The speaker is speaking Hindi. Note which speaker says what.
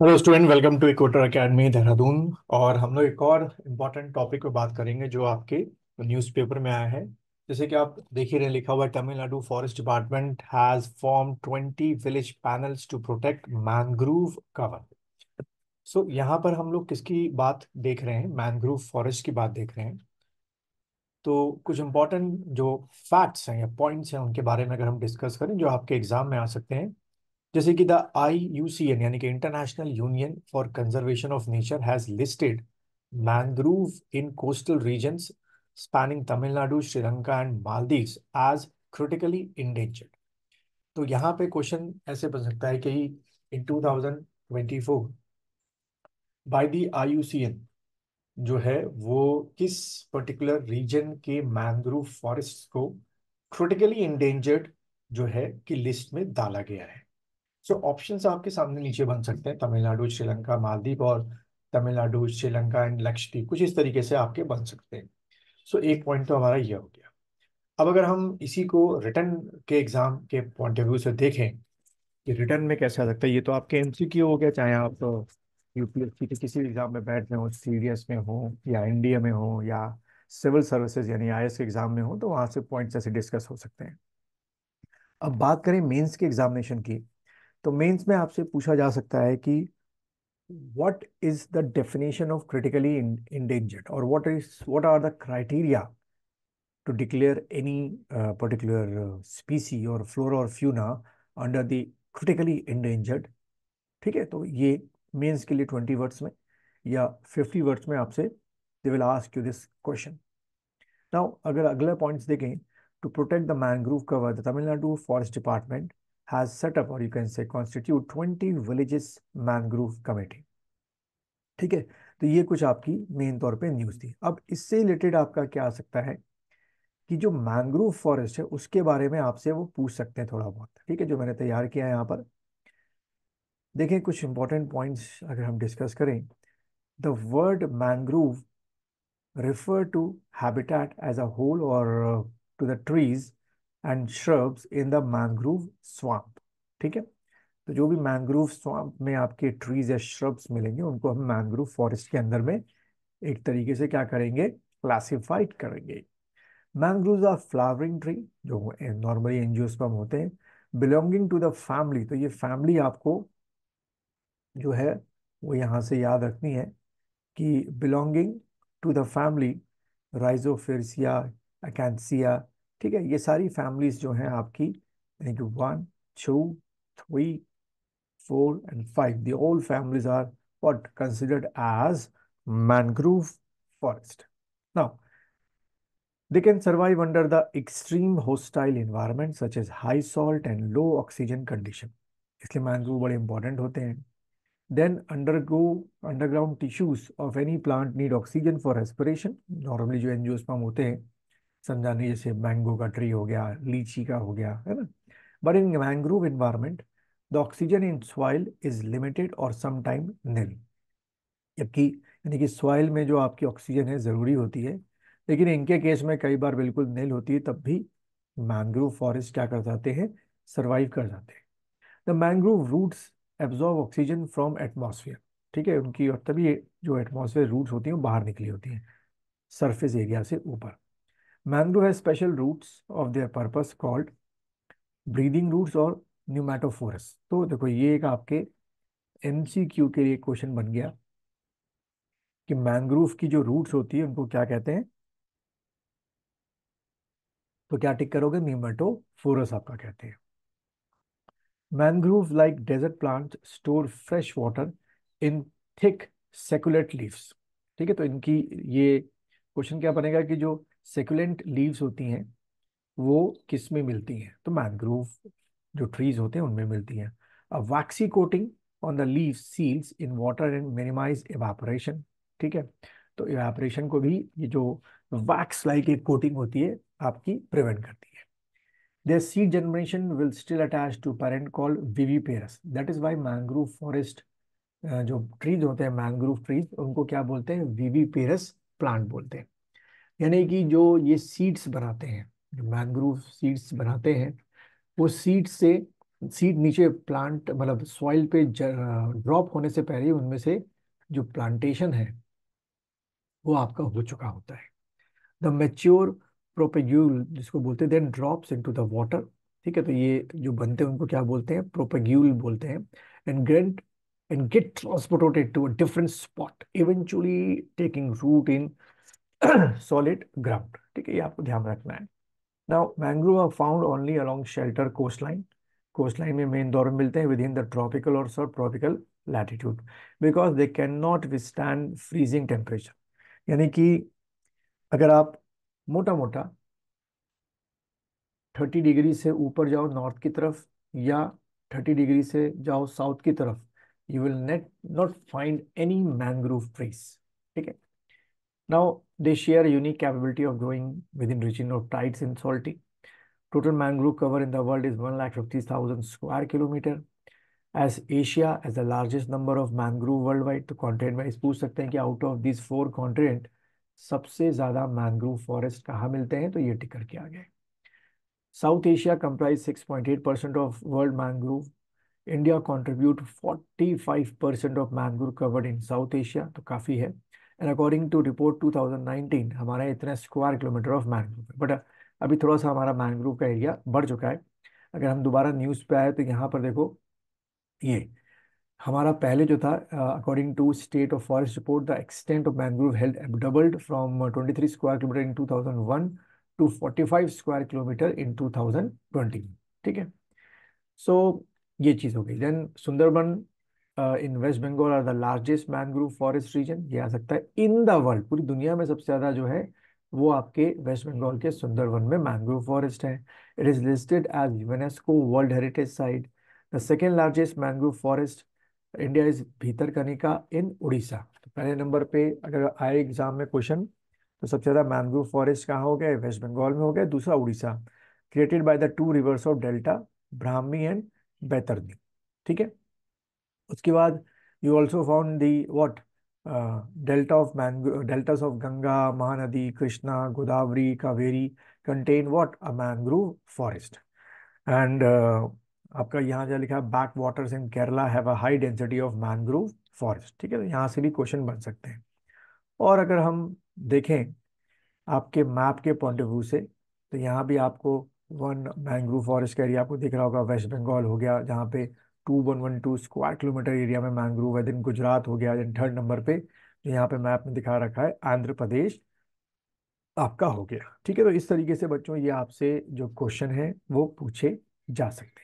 Speaker 1: Hello student, welcome to Equator Academy Dehradun. और हम लोग एक और इम्पॉर्टेंट टॉपिक पे बात करेंगे जो आपके न्यूज़पेपर में आया है। जैसे कि आप देख ही रहे, लिखा हुआ है Tamil Nadu forest department has form 20 village panels to protect mangrove cover. So यहाँ पर हम लोग किसकी बात देख रहे हैं? मैंग्रोव फॉरेस्ट की बात देख रहे हैं। तो कुछ इम्पोर्टेंट जो फैक्ट्स हैं या पॉइंट्स हैं उनके बारे में अगर हम डिस्कस करें जो आपके एग्जाम में आ सकते हैं। जैसे कि द IUCN यानी कि international union for conservation of nature has listed mangrove in coastal regions spanning Tamil Nadu, Sri Lanka and Maldives as critically endangered. तो यहाँ पे क्वेश्चन ऐसे बन सकता है कि इन 2024 बाय द IUCN जो है वो किस पर्टिकुलर रीजन के मैंग्रोव फॉरेस्ट को क्रिटिकली इंडेंजर्ड जो है की लिस्ट में डाला गया है। सो ऑप्शंस आपके सामने नीचे बन सकते हैं, तमिलनाडु, श्रीलंका, मालदीव और तमिलनाडु, श्रीलंका एंड लक्षद्वीप, कुछ इस तरीके से आपके बन सकते हैं। सो एक पॉइंट तो हमारा ये हो गया। अब अगर हम इसी को रिटर्न के एग्जाम के पॉइंट ऑफ व्यू से देखें कि रिटर्न में कैसे आ सकता है, ये तो आपके MCQ हो गया, चाहे आप UPSC के किसी भी एग्जाम में बैठ रहे हो, सीडीएस में हो या NDA में हो या सिविल सर्विसेज यानी IAS के एग्जाम में हो, तो वहां से पॉइंट्स ऐसे डिस्कस हो सकते हैं। अब बात करें मेंस के एग्जामिनेशन की, तो मेंस में आपसे पूछा जा सकता है कि what is the definition of critically endangered, or what are the criteria to declare any particular species or flora or fauna under the critically endangered। ठीक है, तो ये मेंस के लिए 20 वर्ड्स में या 50 वर्ड्स में आपसे they will ask you this question. Now अगर अगला पॉइंट्स देखें, to protect the mangrove cover the Tamil Nadu forest department has set up, और you can say constitute 20 villages mangrove committee. ठीक है, तो ये कुछ आपकी मेन तौर पे न्यूज़ थी। अब इससे रिलेटेड आपका क्या आ सकता है कि जो मैंग्रोव फॉरेस्ट है उसके बारे में आपसे वो पूछ सकते हैं थोड़ा बहुत। ठीक है, जो मैंने तैयार किया है यहाँ पर देखें, कुछ इंपॉर्टेंट पॉइंट्स अगर हम डिस्कस करें। The word mangrove refer to habitat as a whole or to the trees and shrubs in the mangrove swamp। ठीक है, तो जो भी मैंग्रोव स्वैम्प में आपके ट्रीज या श्रब्स मिलेंगे उनको हम मैंग्रोव फॉरेस्ट के अंदर में एक तरीके से क्या करेंगे, क्लासिफाइड करेंगे। मैंग्रोव्स आर फ्लावरिंग ट्री जो नॉर्मली एंजियोस्पर्म होते हैं, बिलोंगिंग टू द फैमिली। तो ये फैमिली आपको जो है वो यहाँ से याद रखनी है कि बिलोंगिंग टू द फैमिली राइजोफेरसिया, अकैंसिया। ठीक है, ये सारी फैमिलीज जो हैं आपकी, यानी कि 1, 2, 3, 4 and 5, the all families are what considered as mangrove forest। Now they can survive under the extreme hostile environment such as high salt and low oxygen condition, इसलिए मैंग्रोव बड़े इंपॉर्टेंट होते हैं। Then undergo underground tissues of any plant need oxygen for respiration। Normally जो एंजियोस्पर्म होते हैं, समझाने जैसे मैंगो का ट्री हो गया, लीची का हो गया, है ना। But in mangrove environment the oxygen in soil is limited और समटाइम निल। जबकि यानी कि सॉइल में जो आपकी ऑक्सीजन है ज़रूरी होती है, लेकिन इनके केस में कई बार बिल्कुल निल होती है, तब भी मैंग्रोव फॉरेस्ट क्या कर जाते हैं, सरवाइव कर जाते हैं। The mangrove roots absorb oxygen from atmosphere. ठीक है, उनकी और तभी जो एटमॉस्फेयर रूट्स होती हैं वो बाहर निकली होती हैं सरफेस एरिया से ऊपर। मैंग्रोव है special roots of their purpose called breathing roots और न्यूमेटोफोरस। तो देखो ये एक आपके MCQ के लिए क्वेश्चन बन गया कि मैंग्रोव की जो रूट्स होती है उनको क्या कहते हैं, तो क्या टिक करोगे, न्यूमेटोफोरस आपका कहते हैं। Mangrove like desert plant store fresh water in thick succulent leaves. ठीक है, तो इनकी ये क्वेश्चन क्या बनेगा कि जो सेकुलेंट लीव्स होती हैं वो किस में मिलती हैं, तो मैंग्रोव जो ट्रीज होते हैं उनमें मिलती हैं। A waxy coating on the leave seals in water and minimise evaporation. ठीक है, तो इवापोरेशन को भी ये जो वैक्स लाइक एक कोटिंग होती है आपकी प्रिवेंट करती है। Their seed generation will still attach to parent called viviparous। That is why mangrove forest जो ट्रीज होते हैं मैंग्रोव ट्रीज उनको क्या बोलते हैं, विविपेरस प्लांट बोलते हैं। यानी कि जो ये सीड्स बनाते हैं, जो मैंग्रोव सीड्स बनाते हैं, वो सीड्स से सीड नीचे प्लांट मतलब सॉइल पे ड्रॉप होने से पहले ही उनमें से जो प्लांटेशन है वो आपका हो चुका होता है। द मेच्योर प्रोपेग्यूल जिसको बोलते हैं then drops into the water. ठीक है, तो ये जो बनते हैं उनको क्या बोलते हैं, प्रोपेग्यूल बोलते हैं। And get transported to a different spot eventually taking root in solid ground. ठीक है, ये आपको ध्यान रखना है। Now mangrove are found only along shelter coastline. Coastline में मेन दौर में मिलते हैं विद इन द ट्रॉपिकल और सब tropical latitude, because they can not withstand freezing temperature. यानी कि अगर आप मोटा मोटा 30 डिग्री से ऊपर जाओ नॉर्थ की तरफ, या 30 डिग्री से जाओ साउथ की तरफ, you will net not find any mangrove trees. ठीक है। Now they share unique capability of growing within region of tides in salty. Total mangrove cover in the world is 1,50,000 square kilometre. As Asia as the largest number of mangrove worldwide. तो कॉन्टिनेंट वाइज पूछ सकते हैं कि आउट ऑफ दिस 4 कॉन्टिनेंट सबसे ज्यादा मैंग्रोव फॉरेस्ट कहाँ मिलते हैं, तो ये टिक करके आ गए। South Asia comprise 6.8% of world mangrove. India contribute 45% of mangrove covered in South Asia, तो काफी है। And according to report 2019 हमारा इतना स्क्वायर किलोमीटर ऑफ मैंग्रोव है। बट अभी थोड़ा सा हमारा मैंग्रोव का एरिया बढ़ चुका है। अगर हम दोबारा न्यूज़ पे आए तो यहाँ पर देखो, ये हमारा पहले जो था, according to state of forest report the extent of mangrove held doubled from 23 square kilometre in 2001 to 45 square kilometre in 2020। ठीक है। सो ये चीज हो गई। Then Sundarban in West Bengal are the largest mangrove forest region. ये आ सकता है इन द वर्ल्ड, पूरी दुनिया में सबसे ज्यादा जो है वो आपके वेस्ट बंगाल के सुंदरबन में मैंग्रोव फॉरेस्ट है। It is listed as UNESCO world heritage site. The second largest mangrove forest India is Bhitarkanika in Orissa. तो पहले नंबर पे अगर आए एग्जाम में क्वेश्चन, तो सबसे ज्यादा मैंग्रोव फॉरेस्ट कहाँ हो गया, वेस्ट बंगाल में हो गया, दूसरा Orissa. Created by the two rivers of delta, Brahmani and Baitarani. ठीक है। उसके बाद you also found the what, deltas of Ganga, Mahanadi, Krishna, Godavari, Kaveri contain what, a mangrove forest. And आपका यहाँ जो लिखा है back waters in Kerala have a high density of mangrove forest. ठीक है, तो यहाँ से भी क्वेश्चन बन सकते हैं। और अगर हम देखें आपके मैप के पॉइंट ऑफ व्यू से, तो यहाँ भी आपको वन मैंग्रोव फॉरेस्ट का एरिया आपको दिख रहा होगा, वेस्ट बंगाल हो गया जहाँ पे 2112 स्क्वायर किलोमीटर एरिया में मैंग्रोव है। देन गुजरात हो गया। देन थर्ड नंबर पे जो यहाँ पे मैप में दिखा रखा है आंध्र प्रदेश आपका हो गया। ठीक है, तो इस तरीके से बच्चों ये आपसे जो क्वेश्चन है वो पूछे जा सकते हैं।